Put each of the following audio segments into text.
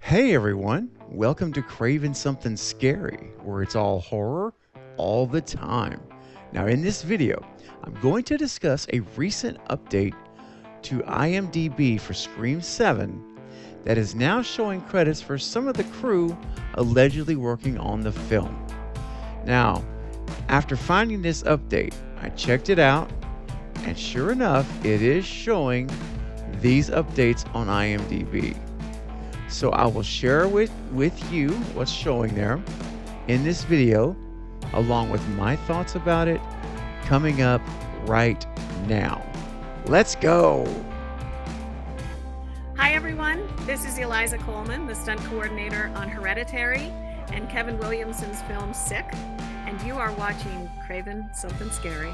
Hey everyone, welcome to Craving Something Scary, where it's all horror all the time. Now, in this video, I'm going to discuss a recent update to IMDb for Scream 7 that is now showing credits for some of the crew allegedly working on the film. Now, after finding this update, I checked it out, and sure enough, it is showing these updates on IMDb. So I will share with you what's showing there in this video, along with my thoughts about it, coming up right now. Let's go. Hi everyone, this is Eliza Coleman, the stunt coordinator on Hereditary and Kevin Williamson's film Sick, and you are watching Craving Something Scary.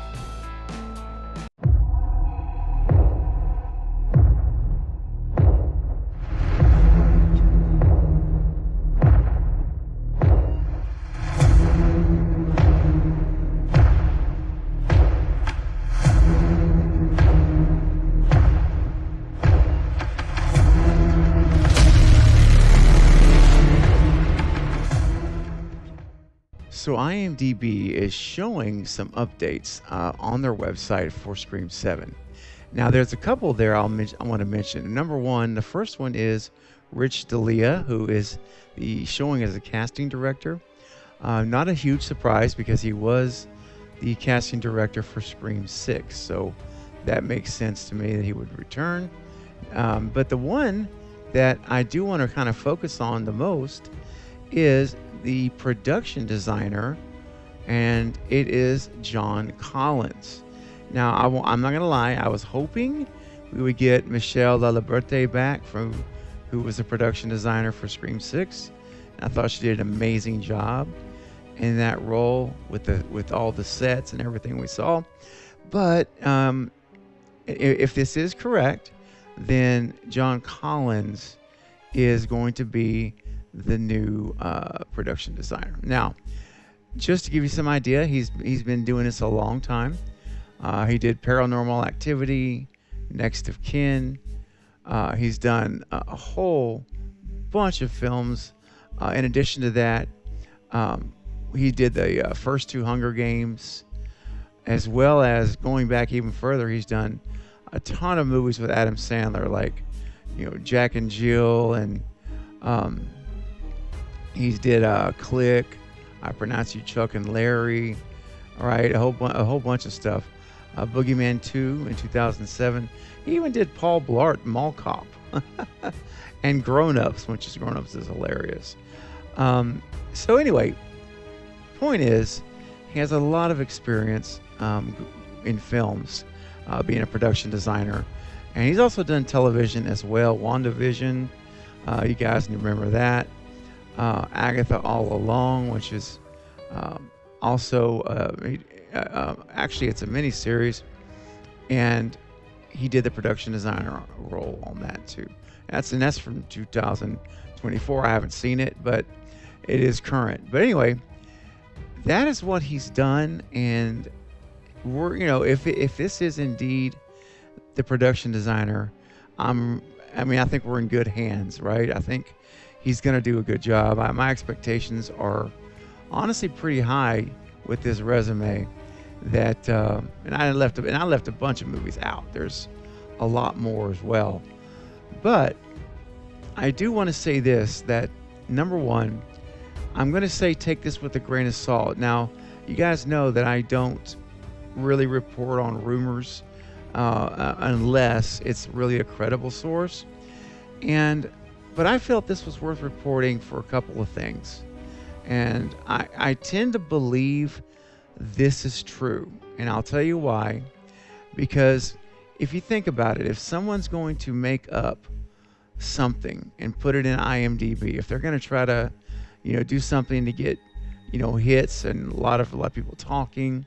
So IMDb is showing some updates on their website for Scream 7. Now there's a couple there I want to mention. Number one, the first one is Rich D'Elia, who is showing as a casting director. Not a huge surprise because he was the casting director for Scream 6, so that makes sense to me that he would return. But the one that I do want to kind of focus on the most is the production designer, and it is John Collins. Now, I'm not going to lie, I was hoping we would get Michelle LaLiberte back, who was the production designer for Scream 6. I thought she did an amazing job in that role with all the sets and everything we saw. But if this is correct, then John Collins is going to be the new production designer. Now, just to give you some idea, he's been doing this a long time. He did Paranormal Activity, Next of Kin. He's done a whole bunch of films. In addition to that, he did the first two Hunger Games, as well as going back even further, he's done a ton of movies with Adam Sandler, like Jack and Jill, and he's did Click, I Pronounce You Chuck and Larry, all right, a whole bunch of stuff. Boogeyman 2 in 2007. He even did Paul Blart Mall Cop and Grown Ups, which Grown Ups is hilarious. So anyway, point is, he has a lot of experience in films, being a production designer, and he's also done television as well. WandaVision, you guys remember that. Agatha All Along, which is also actually it's a mini series, and he did the production designer role on that too. That's from 2024. I haven't seen it, but it is current. But anyway, that is what he's done, and we're if this is indeed the production designer, I think we're in good hands, right? I think he's going to do a good job. My expectations are honestly pretty high with this resume. That and I left a bunch of movies out. There's a lot more as well, but I do want to say this: that number one, I'm going to say take this with a grain of salt. Now, you guys know that I don't really report on rumors unless it's really a credible source, but I felt this was worth reporting for a couple of things. And I tend to believe this is true. And I'll tell you why. Because if you think about it, if someone's going to make up something and put it in IMDb, if they're going to try to, do something to get, hits and a lot of people talking,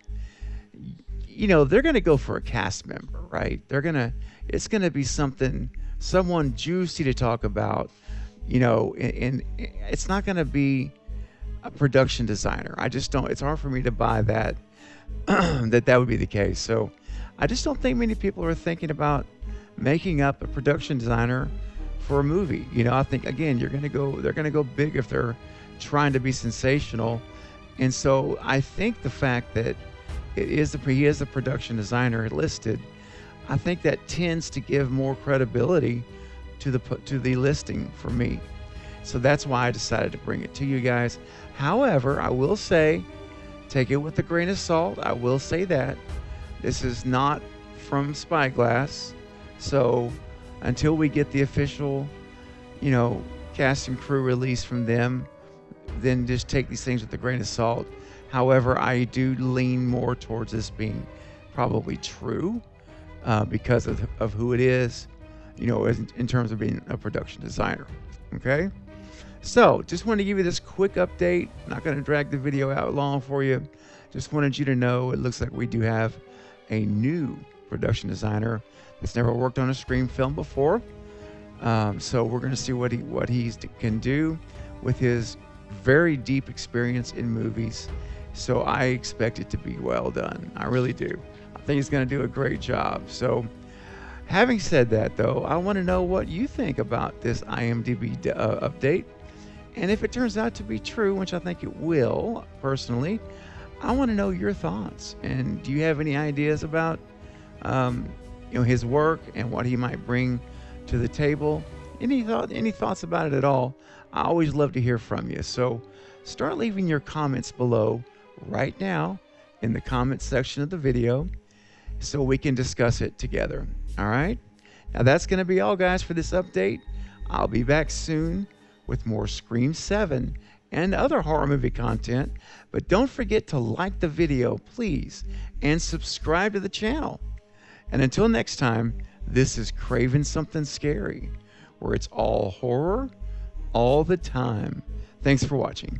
they're going to go for a cast member, right? It's going to be someone juicy to talk about, and it's not going to be a production designer. I just don't, it's hard for me to buy that, that would be the case. So I just don't think many people are thinking about making up a production designer for a movie. You know, I think again, they're gonna go big if they're trying to be sensational. And so I think the fact that he is the production designer listed, I think that tends to give more credibility to the listing for me. So that's why I decided to bring it to you guys. However, I will say, take it with a grain of salt. I will say that this is not from Spyglass. So until we get the official, you know, cast and crew release from them, then just take these things with a grain of salt. However, I do lean more towards this being probably true because of who it is, you know, in terms of being a production designer. Okay? So, just wanted to give you this quick update. Not going to drag the video out long for you. Just wanted you to know it looks like we do have a new production designer that's never worked on a Scream film before. So we're going to see what he can do with his very deep experience in movies. So I expect it to be well done. I really do. I think he's going to do a great job. So having said that, though, I want to know what you think about this IMDb update. And if it turns out to be true, which I think it will, personally, I want to know your thoughts. And do you have any ideas about his work and what he might bring to the table? Any thoughts about it at all? I always love to hear from you. So start leaving your comments below right now in the comments section of the video so we can discuss it together. All right? Now that's going to be all, guys, for this update. I'll be back soon with more Scream 7 and other horror movie content. But don't forget to like the video, please, and subscribe to the channel. And until next time, this is Craven Something Scary, where it's all horror all the time. Thanks for watching.